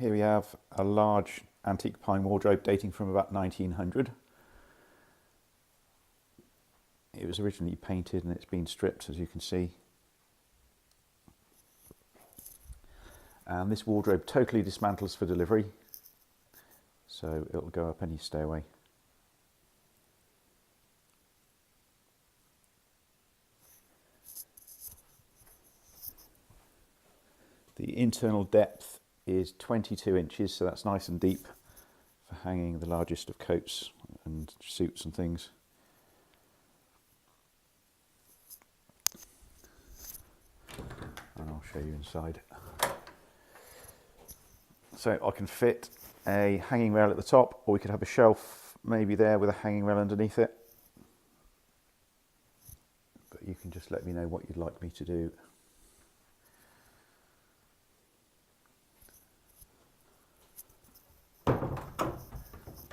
Here we have a large antique pine wardrobe dating from about 1900. It was originally painted and it's been stripped, as you can see. And this wardrobe totally dismantles for delivery, so it'll go up any stairway. The internal depth is 22 inches, so that's nice and deep for hanging the largest of coats and suits and things. And I'll show you inside. So I can fit a hanging rail at the top, or we could have a shelf maybe there with a hanging rail underneath it. But you can just let me know what you'd like me to do.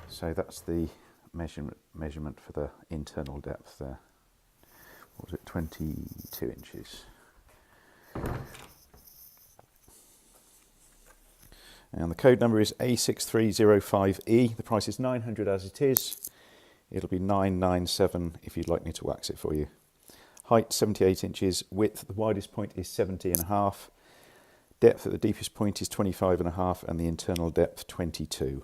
So that's the measurement for the internal depth there. What was it, 22 inches. And the code number is A6305E. The price is 900 as it is. It'll be 997 if you'd like me to wax it for you. Height 78 inches. Width, the widest point is 70.5. Depth at the deepest point is 25.5, and the internal depth 22.